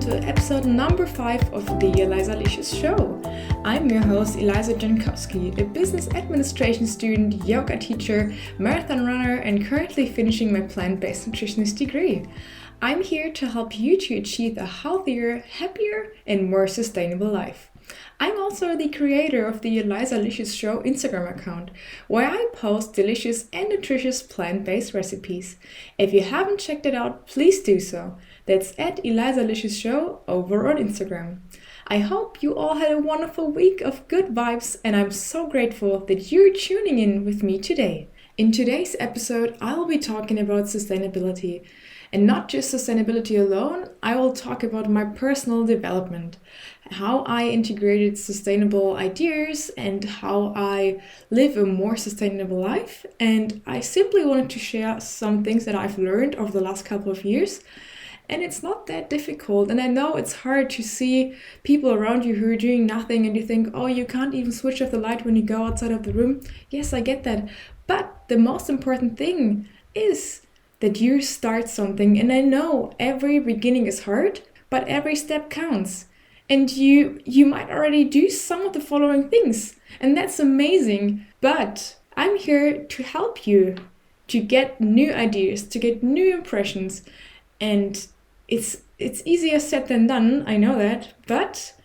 to episode number 5 of the Elisa Show. I'm your host Elisa Jankowski, a business administration student, yoga teacher, marathon runner, and currently finishing my plant-based nutritionist degree. I'm here to help you to achieve a healthier, happier, and more sustainable life. I'm also the creator of the Elisa Show Instagram account, where I post delicious and nutritious plant-based recipes. If you haven't checked it out, please do so. That's at Elisa Show over on Instagram. I hope you all had a wonderful week of good vibes, and I'm so grateful that you're tuning in with me today. In today's episode, I'll be talking about sustainability. And not just sustainability alone, I will talk about my personal development, how I integrated sustainable ideas and how I live a more sustainable life. And I simply wanted to share some things that I've learned over the last couple of years. And it's not that difficult. And I know it's hard to see people around you who are doing nothing and you think, oh, you can't even switch off the light when you go outside of the room. Yes, I get that. But the most important thing is that you start something. And I know every beginning is hard, but every step counts. And you might already do some of the following things. And that's amazing. But I'm here to help you to get new ideas, to get new impressions. And it's easier said than done, I know that. But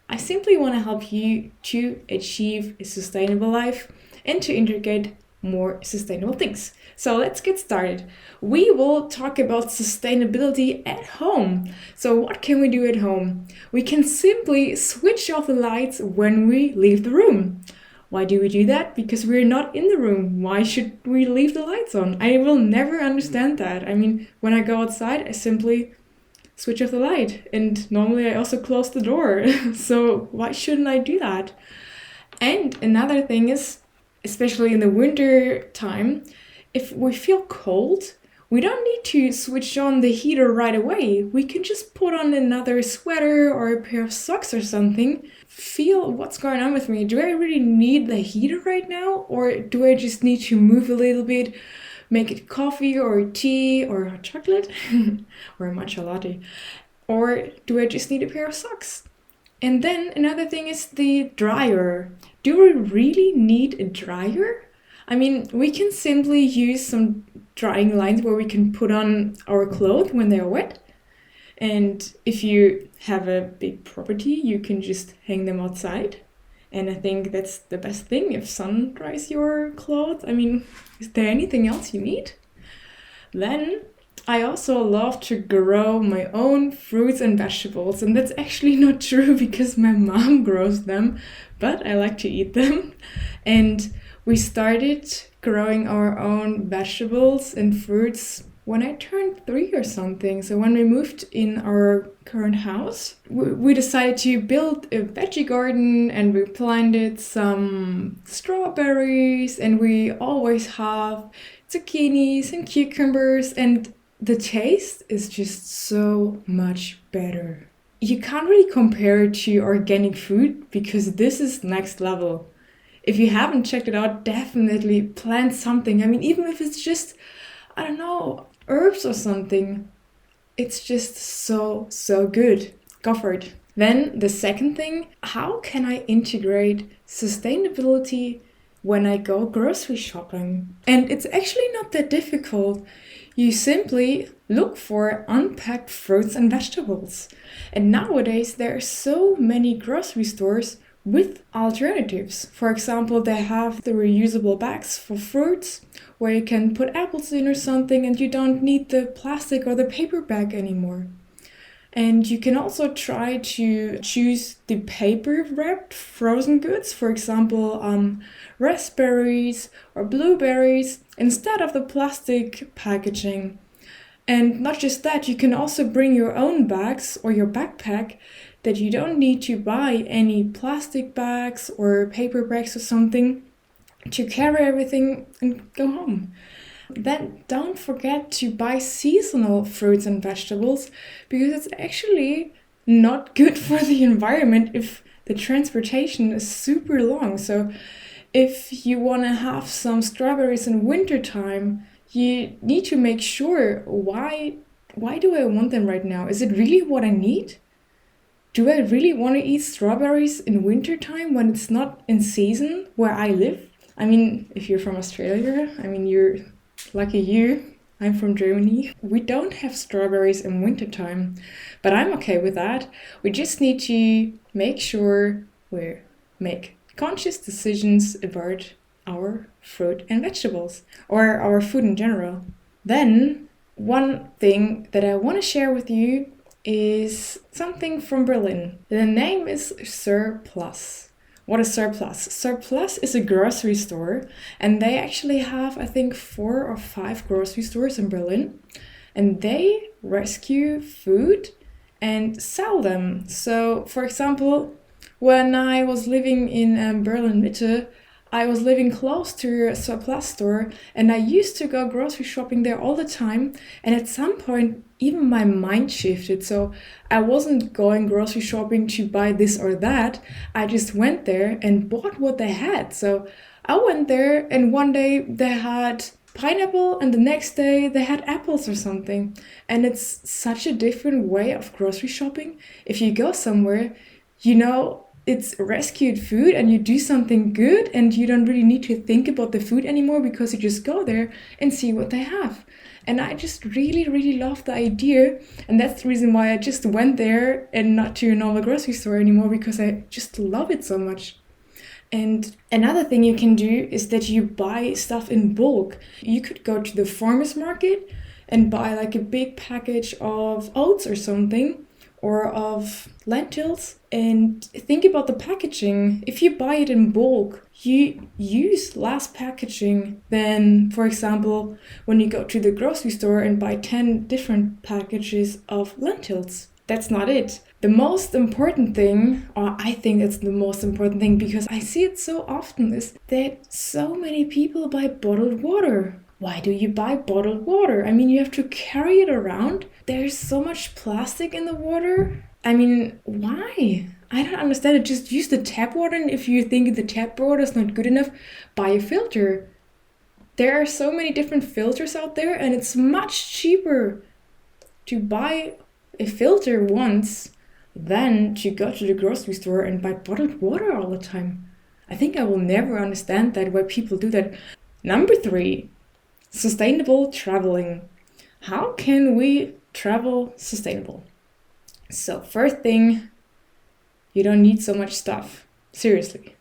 I simply want to help you to achieve a sustainable life and to integrate more sustainable things. So let's get started. We will talk about sustainability at home. So what can we do at home? We can simply switch off the lights when we leave the room. Why do we do that? Because we're not in the room. Why should we leave the lights on? I will never understand that. I mean, when I go outside, I simply switch off the light. And normally I also close the door. So why shouldn't I do that? And another thing is, especially in the winter time, if we feel cold, we don't need to switch on the heater right away. We can just put on another sweater or a pair of socks or something. Feel what's going on with me. Do I really need the heater right now? Or do I just need to move a little bit, make it coffee or tea or hot chocolate or a matcha latte? Or do I just need a pair of socks? And then another thing is the dryer. Do we really need a dryer? I mean, we can simply use some drying lines where we can put on our clothes when they're wet. And if you have a big property, you can just hang them outside. And I think that's the best thing if sun dries your clothes. I mean, is there anything else you need? Then I also love to grow my own fruits and vegetables. And that's actually not true because my mom grows them, but I like to eat them. And we started growing our own vegetables and fruits when I turned 3 or something. So when we moved in our current house, we decided to build a veggie garden and we planted some strawberries and we always have zucchinis and cucumbers, and the taste is just so much better. You can't really compare it to organic food because this is next level. If you haven't checked it out, definitely plant something. I mean, even if it's just, I don't know, herbs or something, it's just so good. Go for it. Then the second thing, how can I integrate sustainability when I go grocery shopping? And it's actually not that difficult. You simply look for unpacked fruits and vegetables. And nowadays there are so many grocery stores with alternatives. For example, they have the reusable bags for fruits where you can put apples in or something and you don't need the plastic or the paper bag anymore. And you can also try to choose the paper wrapped frozen goods, for example, raspberries or blueberries instead of the plastic packaging. And not just that, you can also bring your own bags or your backpack that you don't need to buy any plastic bags or paper bags or something to carry everything and go home. Then don't forget to buy seasonal fruits and vegetables because it's actually not good for the environment if the transportation is super long. So if you want to have some strawberries in wintertime, you need to make sure why do I want them right now? Is it really what I need? do I really want to eat strawberries in wintertime when it's not in season where I live? I mean, if you're from Australia, I mean, you're lucky you. I'm from Germany. We don't have strawberries in wintertime, but I'm okay with that. We just need to make sure we make conscious decisions about our fruit and vegetables, or our food in general. Then, one thing that I want to share with you is something from Berlin. The name is Surplus. What is Surplus? Surplus is a grocery store, and they actually have, I think, 4 or 5 grocery stores in Berlin, and they rescue food and sell them. So, for example, when I was living in Berlin Mitte, I was living close to a surplus store, and I used to go grocery shopping there all the time. And at some point, even my mind shifted. So I wasn't going grocery shopping to buy this or that. I just went there and bought what they had. So I went there, and one day they had pineapple, and the next day they had apples or something. And it's such a different way of grocery shopping. If you go somewhere, you know, it's rescued food and you do something good, and you don't really need to think about the food anymore because you just go there and see what they have. And I just really, really love the idea. And that's the reason why I just went there and not to a normal grocery store anymore, because I just love it so much. And another thing you can do is that you buy stuff in bulk. You could go to the farmer's market and buy like a big package of oats or something, or of lentils, and think about the packaging. If you buy it in bulk, you use less packaging than, for example, when you go to the grocery store and buy 10 different packages of lentils. That's not it. The most important thing, or I think that's the most important thing, because I see it so often, is that so many people buy bottled water. Why do you buy bottled water? I mean, you have to carry it around. There's so much plastic in the water. I mean, why? I don't understand it. Just use the tap water, and if you think the tap water is not good enough, buy a filter. There are so many different filters out there, and it's much cheaper to buy a filter once than to go to the grocery store and buy bottled water all the time. I think I will never understand that, why people do that. Number 3. Sustainable traveling. How can we travel sustainable? So first thing, you don't need so much stuff. Seriously.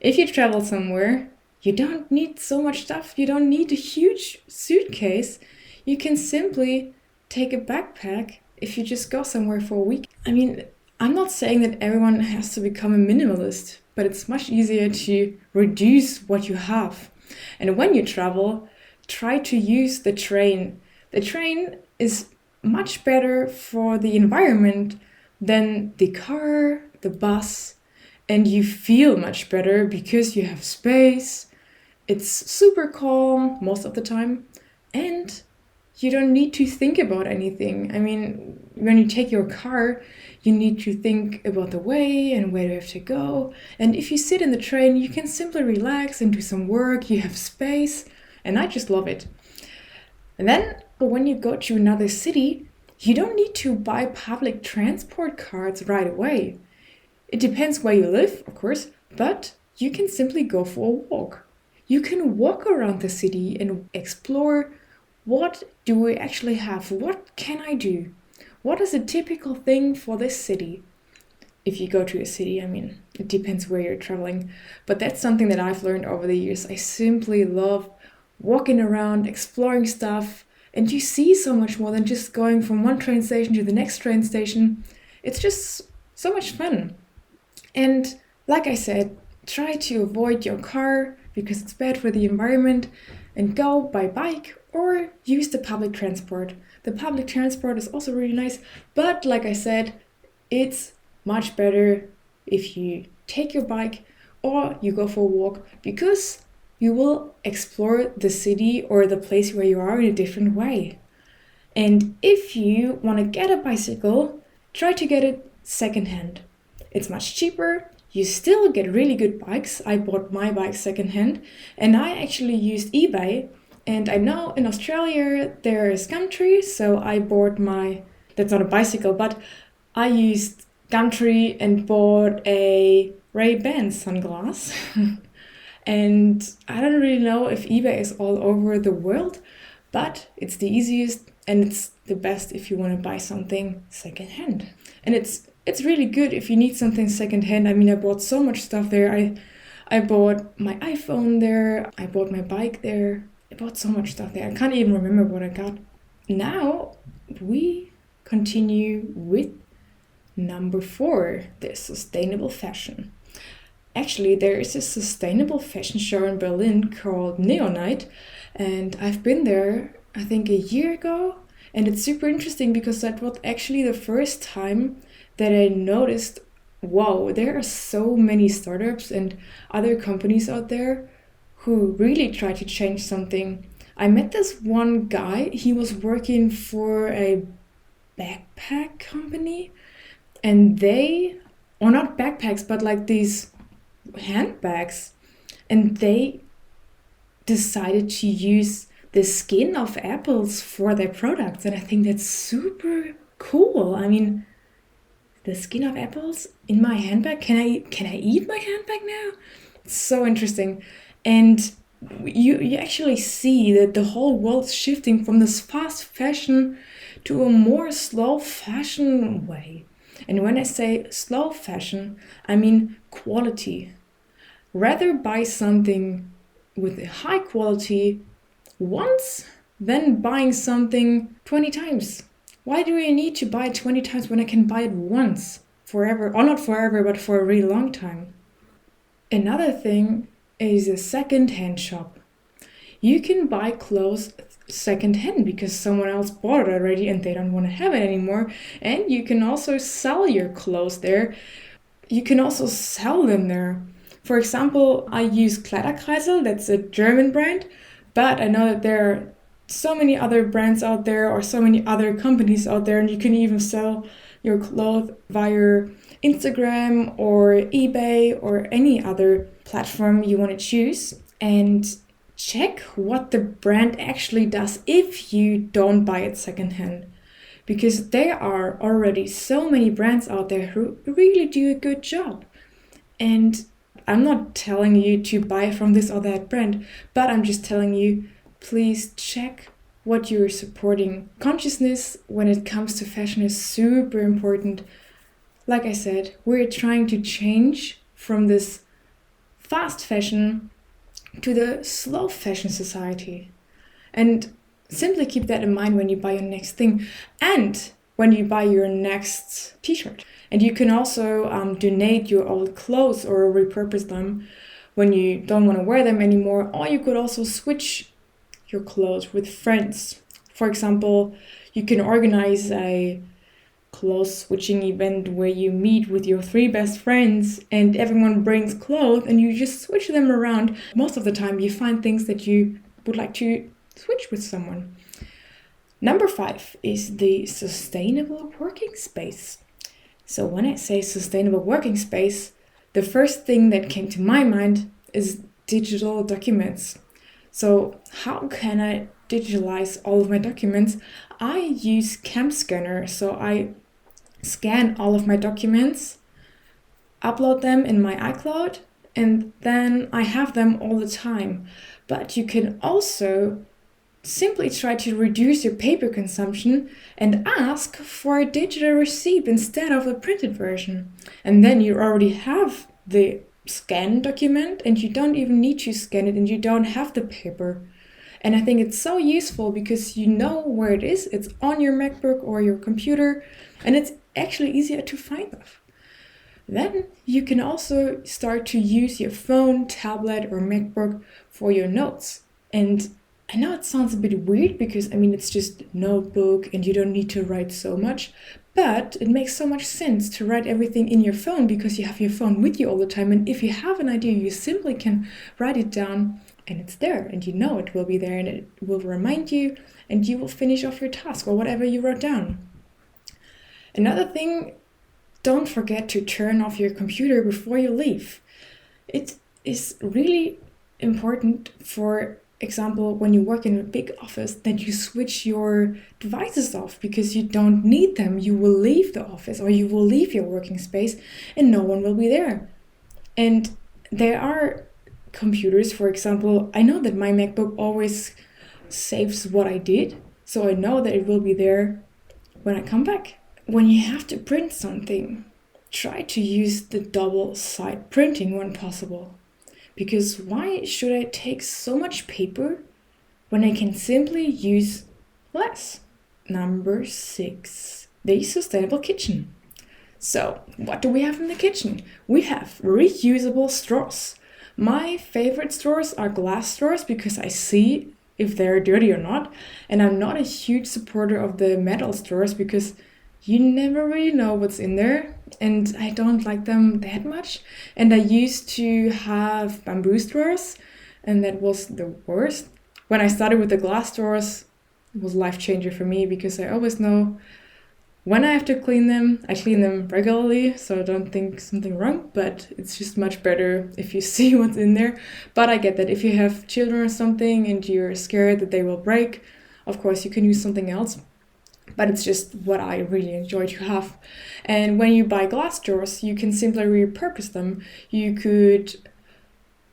If you travel somewhere, you don't need so much stuff. You don't need a huge suitcase. You can simply take a backpack if you just go somewhere for a week. I mean, I'm not saying that everyone has to become a minimalist, but it's much easier to reduce what you have. And when you travel, try to use the train. The train is much better for the environment than the car, the bus, and you feel much better because you have space. It's super calm most of the time, and you don't need to think about anything. I mean, when you take your car, you need to think about the way and where you have to go. And if you sit in the train, you can simply relax and do some work. You have space. And I just love it. And then when you go to another city, you don't need to buy public transport cards right away. It depends where you live, of course, but you can simply go for a walk. You can walk around the city and explore, what do we actually have? What can I do? What is a typical thing for this city? If you go to a city, I mean, it depends where you're traveling. But that's something that I've learned over the years. I simply love walking around, exploring stuff, and you see so much more than just going from one train station to the next train station. It's just so much fun. And like I said, try to avoid your car because it's bad for the environment, and go by bike or use the public transport. The public transport is also really nice, but like I said, it's much better if you take your bike or you go for a walk, because you will explore the city or the place where you are in a different way. And if you want to get a bicycle, try to get it secondhand. It's much cheaper. You still get really good bikes. I bought my bike secondhand, and I actually used eBay. And I know in Australia there is Gumtree, so I bought my, that's not a bicycle, but I used Gumtree and bought a Ray-Ban sunglass. And I don't really know if eBay is all over the world, but it's the easiest and it's the best if you want to buy something secondhand. And it's really good if you need something secondhand. I mean, I bought so much stuff there. I bought my iPhone there. I bought my bike there. I bought so much stuff there. I can't even remember what I got. Now we continue with number 4, the sustainable fashion. Actually, there is a sustainable fashion show in Berlin called Neonite, and I've been there, I think, a year ago, and it's super interesting because that was actually the first time that I noticed, wow, there are so many startups and other companies out there who really try to change something. I met this one guy, he was working for a backpack company, and they, or not backpacks, but like these handbags, and they decided to use the skin of apples for their products, and I think that's super cool. I mean, the skin of apples in my handbag, can I eat my handbag now? It's so interesting. And you actually see that the whole world's shifting from this fast fashion to a more slow fashion way. And when I say slow fashion, I mean quality. Rather buy something with a high quality once than buying something 20 times. Why do I need to buy it 20 times when I can buy it once? Forever, or not forever, but for a really long time. Another thing is a second-hand shop. You can buy clothes second-hand because someone else bought it already and they don't want to have it anymore. And you can also sell your clothes there. You can also sell them there. For example, I use Kleiderkreisel, that's a German brand, but I know that there are so many other brands out there or so many other companies out there, and you can even sell your clothes via Instagram or eBay or any other platform you want to choose. And check what the brand actually does if you don't buy it secondhand. Because there are already so many brands out there who really do a good job. And I'm not telling you to buy from this or that brand, but I'm just telling you, please check what you're supporting. Consciousness when it comes to fashion is super important. Like I said, we're trying to change from this fast fashion to the slow fashion society. And simply keep that in mind when you buy your next thing and when you buy your next t-shirt. And you can also donate your old clothes or repurpose them when you don't want to wear them anymore. Or you could also switch your clothes with friends. For example, you can organize a clothes switching event where you meet with your 3 best friends and everyone brings clothes and you just switch them around. Most of the time you find things that you would like to switch with someone. Number 5 is the sustainable working space. So when I say sustainable working space, the first thing that came to my mind is digital documents. So how can I digitalize all of my documents? I use Cam Scanner, so I scan all of my documents, upload them in my iCloud, and then I have them all the time. But you can also simply try to reduce your paper consumption and ask for a digital receipt instead of a printed version. And then you already have the scanned document and you don't even need to scan it and you don't have the paper. And I think it's so useful because you know where it is. It's on your MacBook or your computer and it's actually easier to find them. Then you can also start to use your phone, tablet or MacBook for your notes. And I know it sounds a bit weird because, it's just notebook and you don't need to write so much, but it makes so much sense to write everything in your phone because you have your phone with you all the time. And if you have an idea, you simply can write it down and it's there and you know it will be there and it will remind you and you will finish off your task or whatever you wrote down. Another thing, don't forget to turn off your computer before you leave. It is really important for example, when you work in a big office, that you switch your devices off because you don't need them. You will leave the office or you will leave your working space and no one will be there. And there are computers, for example, I know that my MacBook always saves what I did, so I know that it will be there when I come back. When you have to print something, try to use the double-side printing when possible. Because why should I take so much paper when I can simply use less? Number 6, the sustainable kitchen. So, what do we have in the kitchen? We have reusable straws. My favorite straws are glass straws because I see if they're dirty or not. And I'm not a huge supporter of the metal straws because you never really know what's in there. And I don't like them that much. And I used to have bamboo straws, and that was the worst. When I started with the glass straws, it was a life changer for me because I always know when I have to clean them. I clean them regularly, so I don't think something wrong, but it's just much better if you see what's in there. But I get that if you have children or something and you're scared that they will break, of course you can use something else. But it's just what I really enjoy to have. And when you buy glass jars, you can simply repurpose them. You could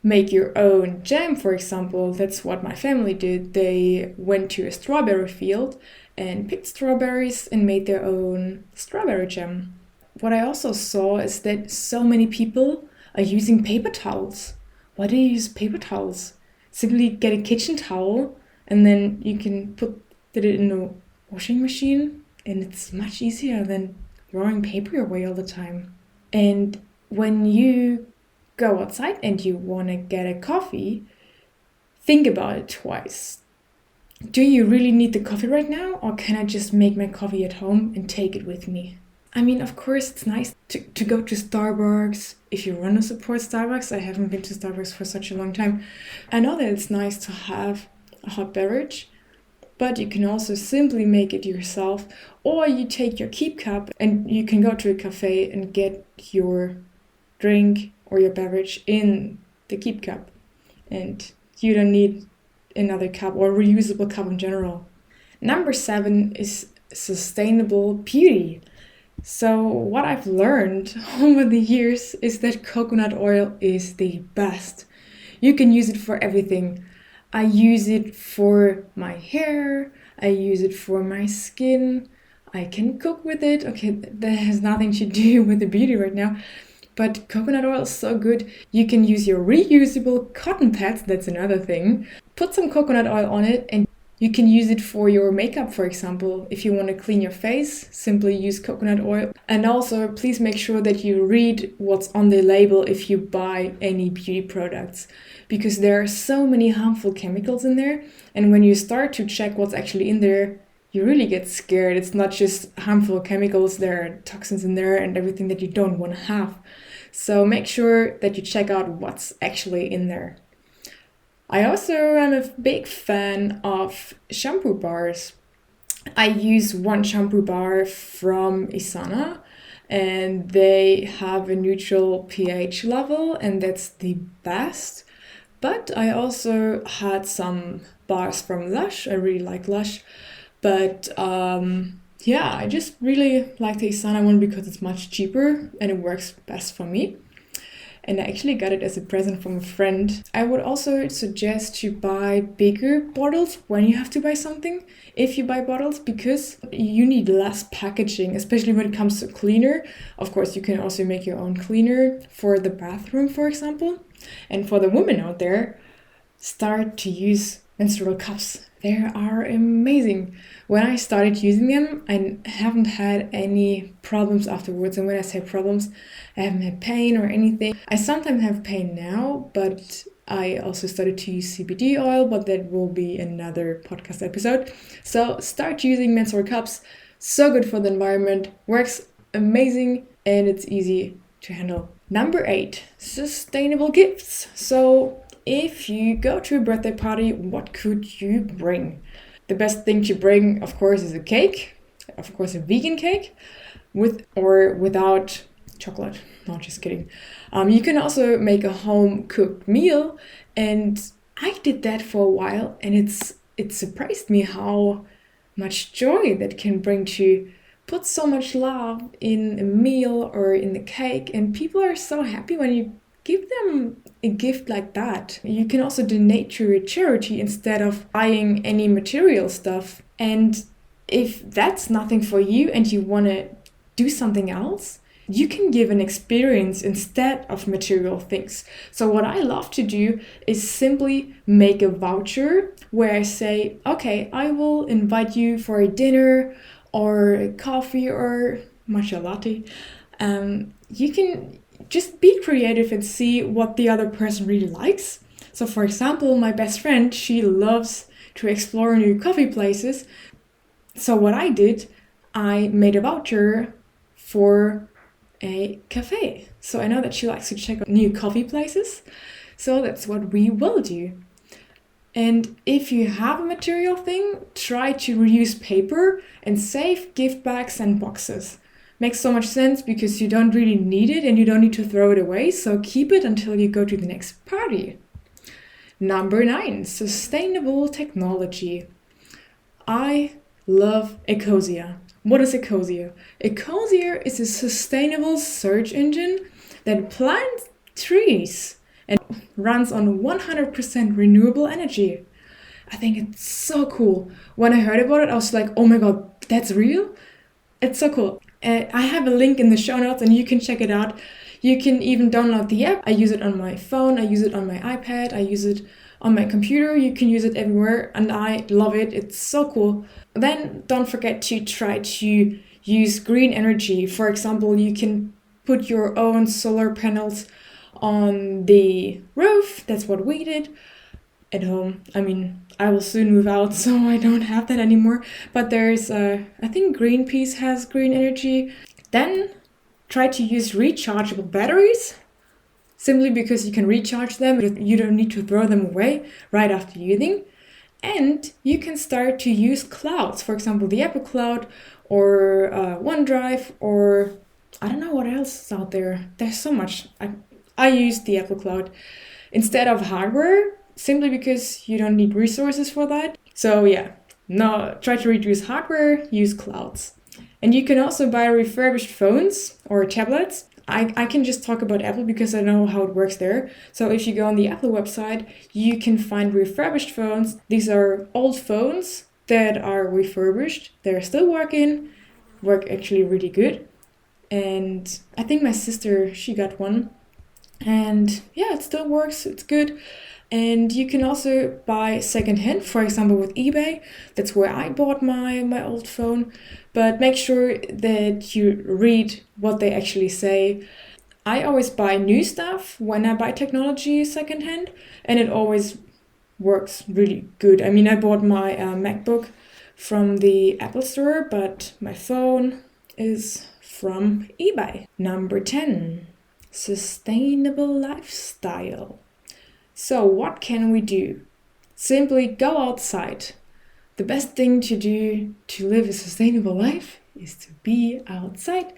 make your own jam, for example. That's what my family did. They went to a strawberry field and picked strawberries and made their own strawberry jam. What I also saw is that so many people are using paper towels. Why do you use paper towels? Simply get a kitchen towel and then you can put it in a washing machine, and it's much easier than throwing paper away all the time. And when you go outside and you want to get a coffee, think about it twice. Do you really need the coffee right now, or can I just make my coffee at home and take it with me? I mean, of course, it's nice to go to Starbucks. If you want to support Starbucks, I haven't been to Starbucks for such a long time. I know that it's nice to have a hot beverage, but you can also simply make it yourself, or you take your keep cup and you can go to a cafe and get your drink or your beverage in the keep cup. And you don't need another cup or reusable cup in general. Number 7 is sustainable beauty. So what I've learned over the years is that coconut oil is the best. You can use it for everything. I use it for my hair, I use it for my skin, I can cook with it. Okay, that has nothing to do with the beauty right now, but coconut oil is so good. You can use your reusable cotton pads, that's another thing. Put some coconut oil on it and you can use it for your makeup, for example. If you want to clean your face, simply use coconut oil. And also, please make sure that you read what's on the label if you buy any beauty products, because there are so many harmful chemicals in there. And when you start to check what's actually in there, you really get scared. It's not just harmful chemicals, there are toxins in there and everything that you don't want to have. So make sure that you check out what's actually in there. I also am a big fan of shampoo bars. I use one shampoo bar from Isana, and they have a neutral pH level, and that's the best. But I also had some bars from Lush. I really like Lush. But I just really like the Isana one because it's much cheaper and it works best for me. And I actually got it as a present from a friend. I would also suggest to buy bigger bottles when you have to buy something, if you buy bottles, because you need less packaging, especially when it comes to cleaner. Of course, you can also make your own cleaner for the bathroom, for example. And for the women out there, start to use menstrual cups. They are amazing. When I started using them, I haven't had any problems afterwards. And when I say problems, I haven't had pain or anything. I sometimes have pain now, but I also started to use CBD oil, but that will be another podcast episode. So start using menstrual cups. So good for the environment, works amazing, and it's easy to handle. Number 8, sustainable gifts. So if you go to a birthday party, what could you bring? The best thing to bring, of course, is a cake. Of course, a vegan cake with or without chocolate. No, just kidding. You can also make a home-cooked meal, and I did that for a while, and it surprised me how much joy that can bring to put so much love in a meal or in the cake, and people are so happy when you give them a gift like that. You can also donate to a charity instead of buying any material stuff. And if that's nothing for you and you want to do something else, you can give an experience instead of material things. So what I love to do is simply make a voucher where I say, okay, I will invite you for a dinner or a coffee or matcha latte. You can just be creative and see what the other person really likes. So for example, my best friend, she loves to explore new coffee places. So what I did, I made a voucher for a cafe. So I know that she likes to check out new coffee places. So that's what we will do. And if you have a material thing, try to reuse paper and save gift bags and boxes. Makes so much sense because you don't really need it and you don't need to throw it away. So keep it until you go to the next party. Number 9, sustainable technology. I love Ecosia. What is Ecosia? Ecosia is a sustainable search engine that plants trees and runs on 100% renewable energy. I think it's so cool. When I heard about it, I was like, oh my god, that's real? It's so cool. I have a link in the show notes and you can check it out. You can even download the app. I use it on my phone, I use it on my iPad, I use it on my computer. You can use it everywhere and I love it. It's so cool. Then don't forget to try to use green energy. For example, you can put your own solar panels on the roof. That's what we did at home. I mean, I will soon move out, so I don't have that anymore. But there's, I think Greenpeace has green energy. Then try to use rechargeable batteries, simply because you can recharge them. You don't need to throw them away right after using. And you can start to use clouds, for example, the Apple Cloud or OneDrive, or I don't know what else is out there. There's so much. I use the Apple Cloud instead of hardware, simply because you don't need resources for that. So yeah, no, try to reduce hardware, use clouds. And you can also buy refurbished phones or tablets. I can just talk about Apple because I know how it works there. So if you go on the Apple website, you can find refurbished phones. These are old phones that are refurbished. They're still work actually really good. And I think my sister, she got one. And yeah, it still works, it's good. And you can also buy secondhand, for example, with eBay. That's where I bought my old phone. But make sure that you read what they actually say. I always buy new stuff when I buy technology secondhand, and it always works really good. I mean, I bought my MacBook from the Apple Store, but my phone is from eBay. Number 10, sustainable lifestyle. So what can we do? Simply go outside. The best thing to do to live a sustainable life is to be outside.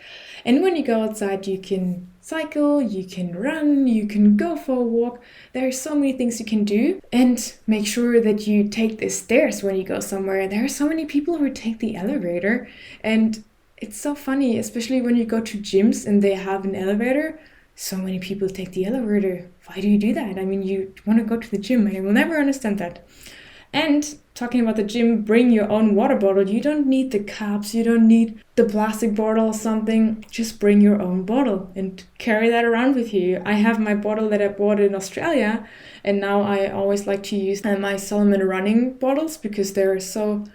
And when you go outside, you can cycle, you can run, you can go for a walk. There are so many things you can do. And make sure that you take the stairs when you go somewhere. There are so many people who take the elevator. And it's so funny, especially when you go to gyms and they have an elevator. So many people take the elevator. Why do you do that? I mean, you want to go to the gym. I will never understand that. And talking about the gym, bring your own water bottle. You don't need the cups. You don't need the plastic bottle or something. Just bring your own bottle and carry that around with you. I have my bottle that I bought in Australia. And now I always like to use my Solomon running bottles because they're so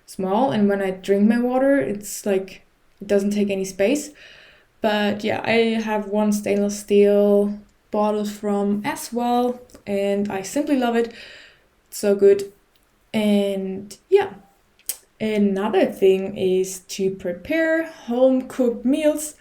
small. And when I drink my water, it's like it doesn't take any space. But yeah, I have one stainless steel bottle from as well, and I simply love it. It's so good. And yeah, another thing is to prepare home-cooked meals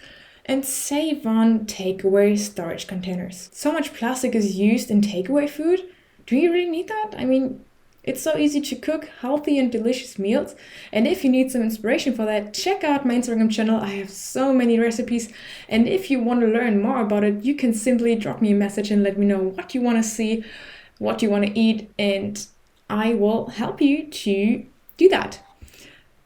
and save on takeaway storage containers. So much plastic is used in takeaway food. Do you really need that? I mean, it's so easy to cook healthy and delicious meals. And if you need some inspiration for that, check out my Instagram channel. I have so many recipes. And if you want to learn more about it, you can simply drop me a message and let me know what you want to see. what you want to eat, and I will help you to do that.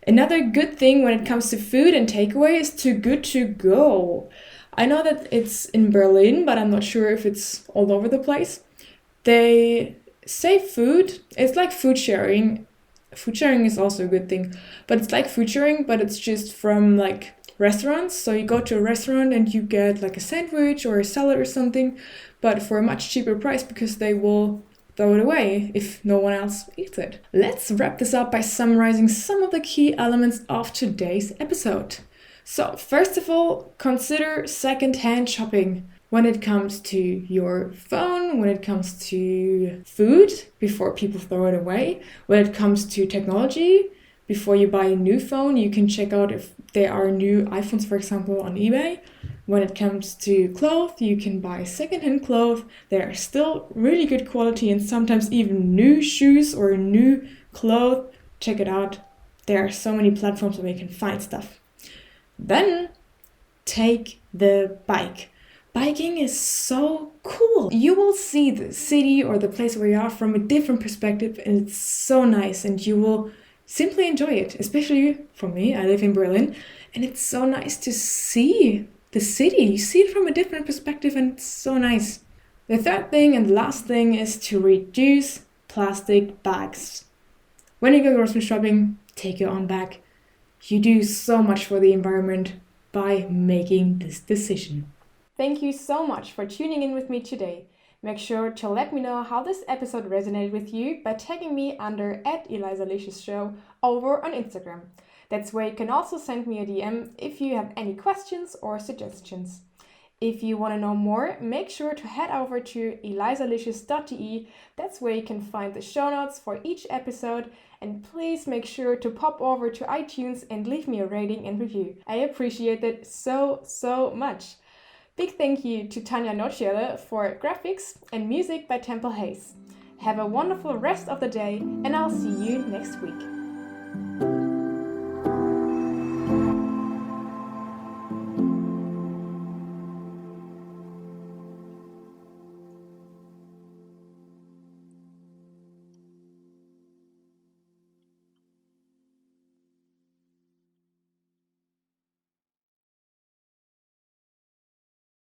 Another good thing when it comes to food and takeaway is Too Good To Go. I know that it's in Berlin, but I'm not sure if it's all over the place. They say food, it's like food sharing. Food sharing is also a good thing, but it's like food sharing, but it's just from like restaurants. So you go to a restaurant and you get like a sandwich or a salad or something, but for a much cheaper price because they will throw it away if no one else eats it. Let's wrap this up by summarizing some of the key elements of today's episode. So, first of all, consider second-hand shopping when it comes to your phone, when it comes to food before people throw it away, when it comes to technology. Before you buy a new phone, you can check out if there are new iPhones, for example, on eBay. When it comes to clothes, you can buy secondhand clothes. They are still really good quality and sometimes even new shoes or new clothes. Check it out. There are so many platforms where you can find stuff. Then take the bike. Biking is so cool. You will see the city or the place where you are from a different perspective, and it's so nice, and you will simply enjoy it. Especially for me, I live in Berlin, and it's so nice to see the city. You see it from a different perspective, and it's so nice. The third thing and last thing is to reduce plastic bags. When you go grocery shopping, take your own bag. You do so much for the environment by making this decision. Thank you so much for tuning in with me today. Make sure to let me know how this episode resonated with you by tagging me under @ElisaLicious over on Instagram. That's where you can also send me a DM if you have any questions or suggestions. If you want to know more, make sure to head over to elisalicious.de. That's where you can find the show notes for each episode. And please make sure to pop over to iTunes and leave me a rating and review. I appreciate it so much. Big thank you to Tanja Notschaele for graphics and music by Temple Hayes. Have a wonderful rest of the day, and I'll see you next week.